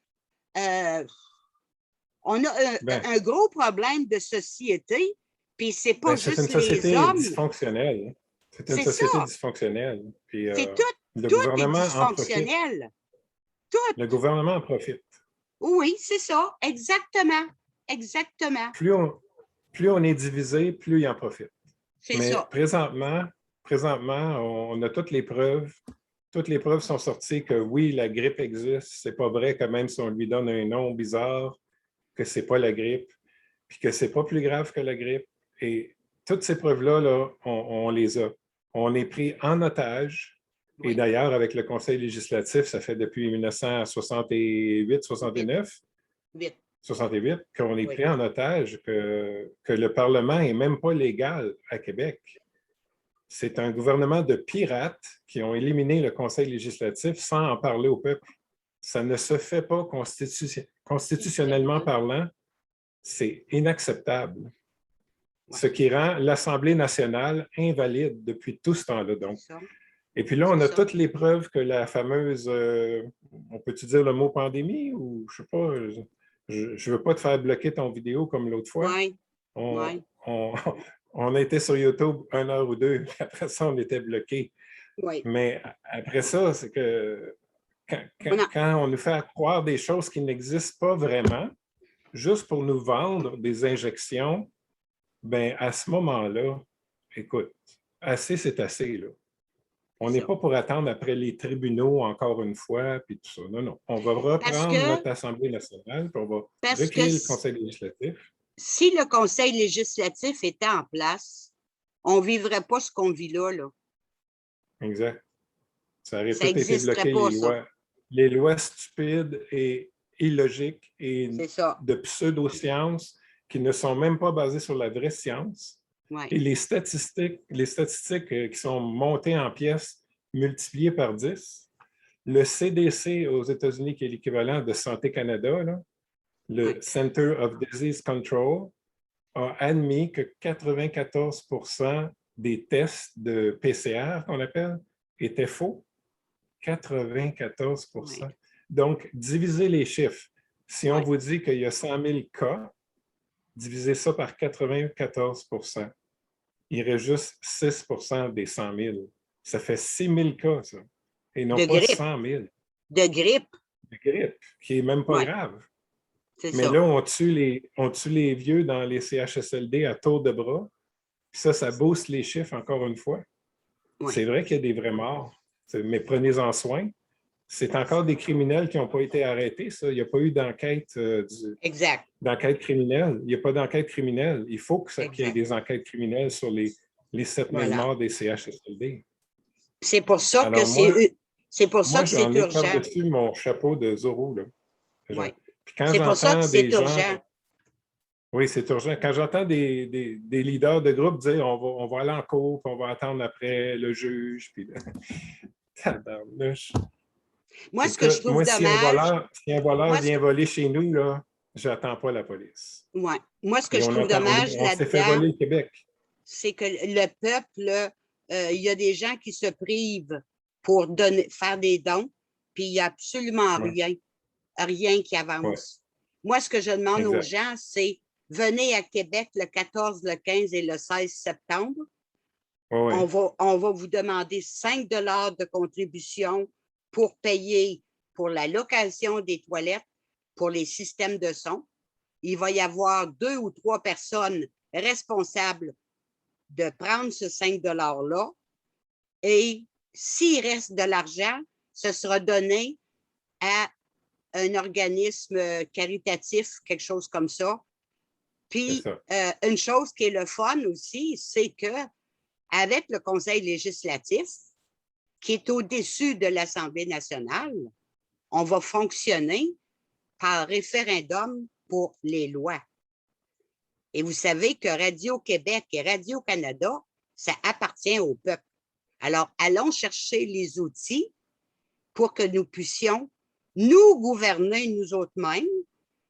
on a un gros problème de société, puis c'est pas juste les hommes. C'est une société dysfonctionnelle. C'est une société dysfonctionnelle. C'est tout est dysfonctionnel. Tout. Le gouvernement en profite. Oui, c'est ça. Exactement. Exactement. Plus on est divisé, plus il en profite. Mais présentement, on a toutes les preuves. Toutes les preuves sont sorties que oui, la grippe existe. C'est pas vrai que même si on lui donne un nom bizarre, que c'est pas la grippe, puis que c'est pas plus grave que la grippe. Et toutes ces preuves-là, là, on les a. On est pris en otage. Oui. Et d'ailleurs, avec le Conseil législatif, ça fait depuis 1968, 69, 68, qu'on est pris en otage, que le Parlement n'est même pas légal à Québec. C'est un gouvernement de pirates qui ont éliminé le Conseil législatif sans en parler au peuple. Ça ne se fait pas constitutionnellement parlant. C'est inacceptable. Ce qui rend l'Assemblée nationale invalide depuis tout ce temps-là. Donc. Et puis là, on a toutes les preuves que la fameuse, on peut-tu dire le mot pandémie ou je ne sais pas, je ne veux pas te faire bloquer ton vidéo comme l'autre fois. Oui. On était sur YouTube 1 heure ou 2, après ça, on était bloqué. Oui. Mais après ça, c'est que quand on nous fait croire des choses qui n'existent pas vraiment, juste pour nous vendre des injections, bien, à ce moment-là, écoute, assez, c'est assez, là. On n'est pas pour attendre après les tribunaux encore une fois, puis tout ça. Non, non. On va reprendre notre Assemblée nationale, puis on va recréer le Conseil législatif. Si le Conseil législatif était en place, on ne vivrait pas ce qu'on vit là, là. Exact. Ça aurait tout été bloqué, les lois stupides et illogiques et de pseudo-sciences qui ne sont même pas basées sur la vraie science. Ouais. Et les statistiques qui sont montées en pièces multipliées par 10. Le CDC aux États-Unis, qui est l'équivalent de Santé Canada, là, le Center of Disease Control, a admis que 94% des tests de PCR, qu'on appelle, étaient faux. 94%. Ouais. Donc, divisez les chiffres. Si on vous dit qu'il y a 100 000 cas, divisez ça par 94%. Il reste juste 6% des 100 000. Ça fait 6 000 cas, ça. Et non pas 100 000. De grippe. De grippe, qui n'est même pas grave. Mais là, on tue les vieux dans les CHSLD à tour de bras. Puis ça booste les chiffres encore une fois. Ouais. C'est vrai qu'il y a des vrais morts, mais prenez-en soin. C'est encore des criminels qui n'ont pas été arrêtés, ça. Il n'y a pas eu d'enquête d'enquête criminelle. Il n'y a pas d'enquête criminelle. Il faut qu'il y ait des enquêtes criminelles sur les 7 000 morts des CHSLD. C'est pour ça que c'est urgent. Moi, dessus mon chapeau de Zorro. Oui. C'est pour ça que c'est urgent. Oui, c'est urgent. Quand j'entends des leaders de groupe dire on va aller en cours, puis on va attendre après le juge, puis tabarnouche. Moi, ce que je trouve dommage... Si un voleur vient voler chez nous, là, j'attends pas la police. Oui. Moi, ce que je trouve dommage là-dedans... On s'est fait voler le Québec. C'est que le peuple, il y a des gens qui se privent pour faire des dons, puis il n'y a absolument rien qui avance. Moi, ce que je demande aux gens, c'est venez à Québec le 14, le 15 et le 16 septembre. On va vous demander 5 $ de contribution pour payer pour la location des toilettes, pour les systèmes de son. Il va y avoir 2 ou 3 personnes responsables de prendre ce 5 $-là. Et s'il reste de l'argent, ce sera donné à un organisme caritatif, quelque chose comme ça. Puis, une chose qui est le fun aussi, c'est qu'avec le Conseil législatif, qui est au-dessus de l'Assemblée nationale, on va fonctionner par référendum pour les lois. Et vous savez que Radio-Québec et Radio-Canada, Ça appartient au peuple. Alors, allons chercher les outils pour que nous puissions nous gouverner nous autres mêmes.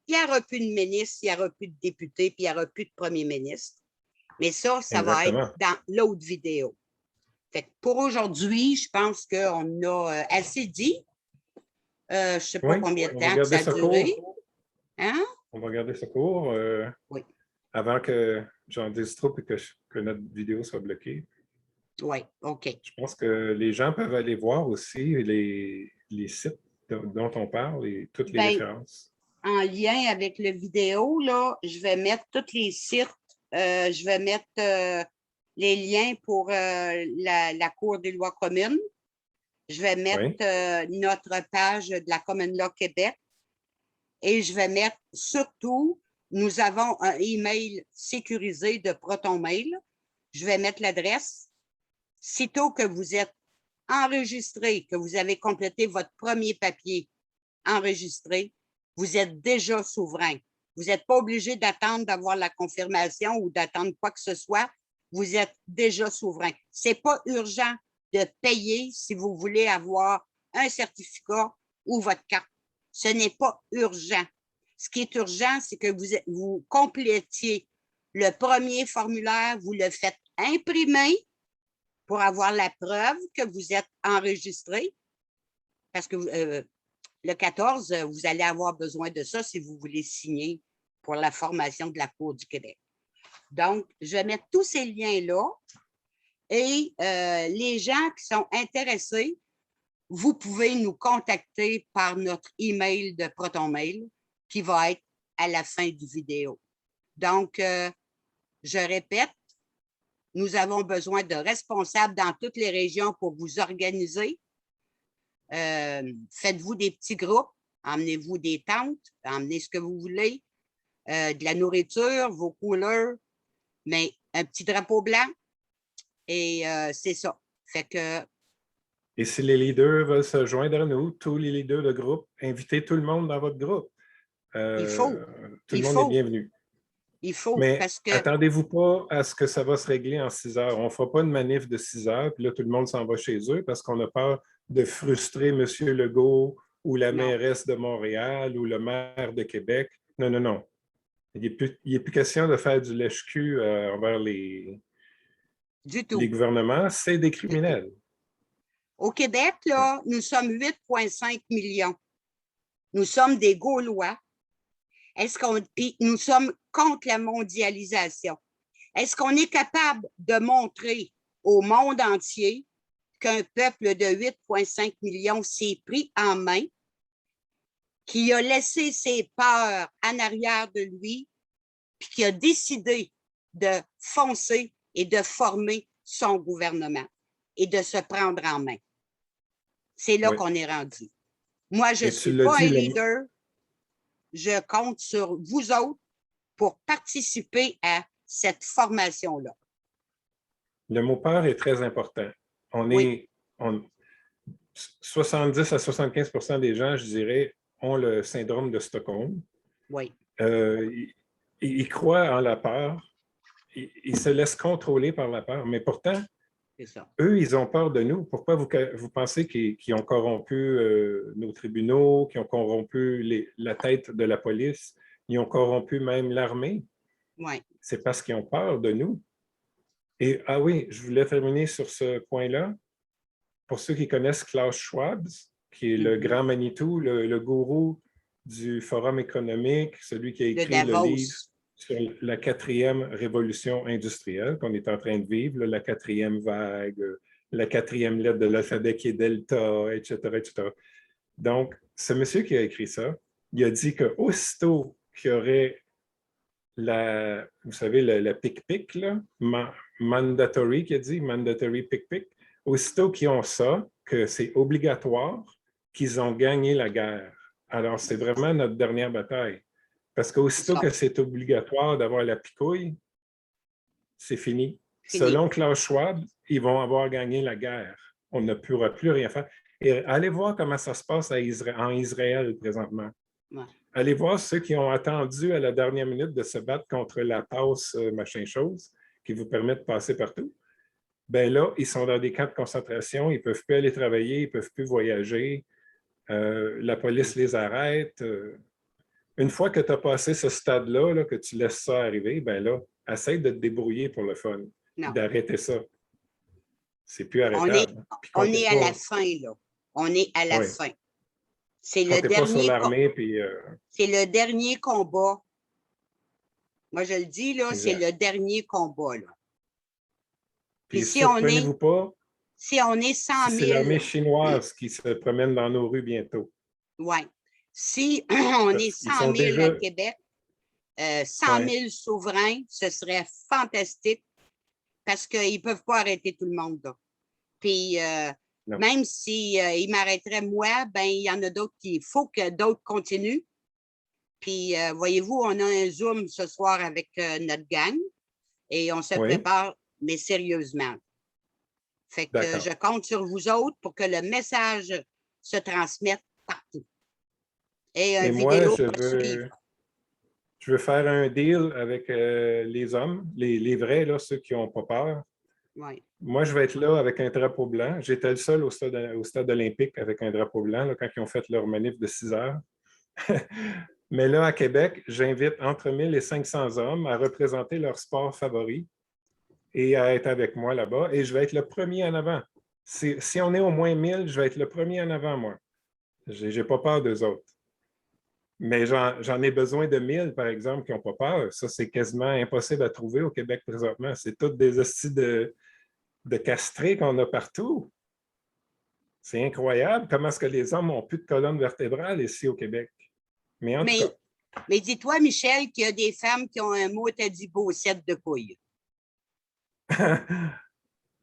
Il n'y aura plus de ministre, il n'y aura plus de député, puis il n'y aura plus de premier ministre. Mais ça va être dans l'autre vidéo. Fait que pour aujourd'hui, je pense qu'on a assez dit. Je ne sais pas combien de temps ça a duré. Hein? On va garder ce cours avant que j'enregistre trop et que notre vidéo soit bloquée. Oui, OK. Je pense que les gens peuvent aller voir aussi les sites dont on parle et toutes les références. En lien avec la vidéo, là, je vais mettre tous les sites. Je vais mettre les liens pour la Cour des lois communes. Je vais mettre notre page de la Common Law Québec. Et je vais mettre surtout, nous avons un email sécurisé de ProtonMail. Je vais mettre l'adresse. Sitôt que vous êtes enregistré, que vous avez complété votre premier papier enregistré, vous êtes déjà souverain. Vous n'êtes pas obligé d'attendre d'avoir la confirmation ou d'attendre quoi que ce soit. Vous êtes déjà souverain. Ce n'est pas urgent de payer si vous voulez avoir un certificat ou votre carte. Ce n'est pas urgent. Ce qui est urgent, c'est que vous complétiez le premier formulaire, vous le faites imprimer pour avoir la preuve que vous êtes enregistré. Parce que le 14, vous allez avoir besoin de ça si vous voulez signer pour la formation de la Cour du Québec. Donc, je vais mettre tous ces liens-là et les gens qui sont intéressés, vous pouvez nous contacter par notre email de ProtonMail qui va être à la fin du vidéo. Donc, je répète, nous avons besoin de responsables dans toutes les régions pour vous organiser. Faites-vous des petits groupes, emmenez-vous des tentes, emmenez ce que vous voulez, de la nourriture, vos couleurs, mais un petit drapeau blanc et c'est ça. Fait que et si les leaders veulent se joindre à nous, tous les leaders de groupe, invitez tout le monde dans votre groupe. Il faut. Tout le monde est bienvenu. Il faut, mais parce que... attendez-vous pas à ce que ça va se régler en 6 heures. On ne fera pas une manif de 6 heures, puis là, tout le monde s'en va chez eux parce qu'on a peur de frustrer M. Legault ou la mairesse de Montréal ou le maire de Québec. Non, non, non. Il n'est plus question de faire du lèche-cul envers les gouvernements. C'est des criminels. Au Québec, là, nous sommes 8,5 millions. Nous sommes des Gaulois. Puis nous sommes contre la mondialisation. Est-ce qu'on est capable de montrer au monde entier qu'un peuple de 8,5 millions s'est pris en main, qui a laissé ses peurs en arrière de lui, puis qui a décidé de foncer et de former son gouvernement et de se prendre en main? C'est là qu'on est rendu. Moi, je ne suis pas un leader. Je compte sur vous autres pour participer à cette formation-là. Le mot peur est très important. 70 à 75 des gens, je dirais, ont le syndrome de Stockholm. Oui. Ils croient en la peur. Ils se laissent contrôler par la peur. Mais pourtant, eux, ils ont peur de nous. Pourquoi vous pensez qu'ils ont corrompu nos tribunaux, qu'ils ont corrompu la tête de la police, ils ont corrompu même l'armée? Oui. C'est parce qu'ils ont peur de nous. Et, oui, je voulais terminer sur ce point-là. Pour ceux qui connaissent Klaus Schwab, qui est le grand Manitou, le gourou du Forum économique, celui qui a écrit le livre sur la 4e révolution industrielle qu'on est en train de vivre, la 4e vague, la 4e lettre de l'alphabet qui est delta, etc., etc. Donc, ce monsieur qui a écrit ça, il a dit qu'aussitôt qu'il y aurait vous savez, le pic-pic, mandatory, qu'il a dit, mandatory pic-pic, aussitôt qu'ils ont ça, que c'est obligatoire, qu'ils ont gagné la guerre. Alors, c'est vraiment notre dernière bataille. Parce qu'aussitôt que c'est obligatoire d'avoir la picouille, c'est fini. Selon Klaus Schwab, ils vont avoir gagné la guerre. On ne pourra plus rien faire. Et allez voir comment ça se passe en Israël présentement. Ouais. Allez voir ceux qui ont attendu à la dernière minute de se battre contre la passe machin chose qui vous permet de passer partout. ben là, ils sont dans des camps de concentration, ils ne peuvent plus aller travailler, ils ne peuvent plus voyager. La police les arrête. Une fois que tu as passé ce stade-là, là, que tu laisses ça arriver, ben là, essaie de te débrouiller pour le fun, puis d'arrêter ça. C'est plus arrêtable. On est à la fin, là. On est à la fin. C'est le dernier. Pas sur l'armée, puis. C'est le dernier combat. Moi, je le dis, là, c'est le dernier combat, là. Puis si on est. Pas, si on est 100 000. C'est l'armée chinoise qui se promène dans nos rues bientôt. Oui. Si on est 100 000 à Québec, 100 000 souverains, ce serait fantastique parce qu'ils ne peuvent pas arrêter tout le monde, là. Puis, même s'ils m'arrêteraient moi, ben il y en a d'autres il faut que d'autres continuent. Puis, voyez-vous, on a un Zoom ce soir avec notre gang et on se prépare, mais sérieusement. Fait que je compte sur vous autres pour que le message se transmette partout. Et moi, je veux faire un deal avec les hommes, les vrais, là, ceux qui n'ont pas peur. Ouais. Moi, je vais être là avec un drapeau blanc. J'étais le seul au stade olympique avec un drapeau blanc là, quand ils ont fait leur manif de 6 heures. Mais là, à Québec, j'invite entre 1000 et 500 hommes à représenter leur sport favori et à être avec moi là-bas. Et je vais être le premier en avant. Si on est au moins 1000, je vais être le premier en avant, moi. Je n'ai pas peur d'eux autres. Mais j'en ai besoin de 1000, par exemple, qui n'ont pas peur. Ça, c'est quasiment impossible à trouver au Québec présentement. C'est toutes des hosties de castrés qu'on a partout. C'est incroyable comment est-ce que les hommes n'ont plus de colonne vertébrale ici au Québec. Mais en tout cas. Mais dis-toi, Michel, qu'il y a des femmes qui ont un mot à dit bossette de couilles.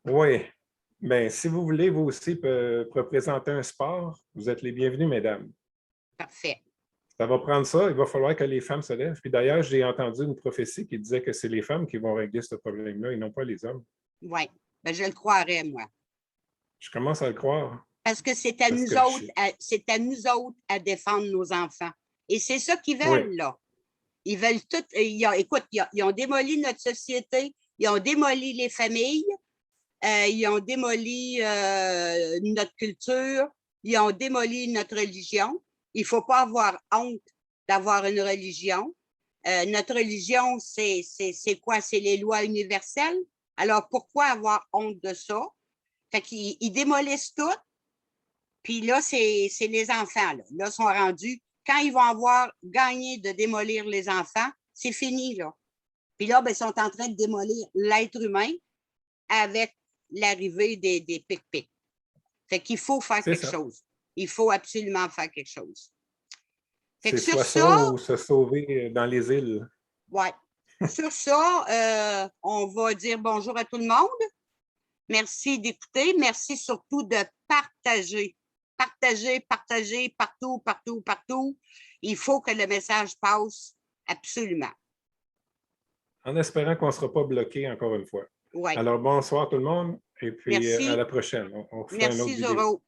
Oui. Bien, si vous voulez, vous aussi, représenter un sport, vous êtes les bienvenus, mesdames. Parfait. Ça va prendre ça. Il va falloir que les femmes se lèvent. Puis d'ailleurs, j'ai entendu une prophétie qui disait que c'est les femmes qui vont régler ce problème-là et non pas les hommes. Oui. Ben, je le croirais, moi. Je commence à le croire. Parce que c'est à nous autres à défendre nos enfants. Et c'est ça qu'ils veulent, là. Ils veulent tout. Écoute, ils ont démoli notre société, ils ont démoli les familles, ils ont démoli notre culture, ils ont démoli notre religion. Il ne faut pas avoir honte d'avoir une religion. Notre religion, c'est quoi? C'est les lois universelles. Alors, pourquoi avoir honte de ça? Fait qu'ils démolissent tout. Puis là, c'est les enfants. Là, ils sont rendus. Quand ils vont avoir gagné de démolir les enfants, c'est fini, là. Puis là, ben, ils sont en train de démolir l'être humain avec l'arrivée des pic-pics. Fait qu'il faut faire quelque chose. Il faut absolument faire quelque chose. Fait que sur ça, ou se sauver dans les îles. Oui. Sur ça, on va dire bonjour à tout le monde. Merci d'écouter. Merci surtout de partager. Partager partout. Il faut que le message passe absolument. En espérant qu'on ne sera pas bloqué encore une fois. Ouais. Alors, bonsoir tout le monde et puis merci. À la prochaine. On fera merci, une autre vidéo. Zoro.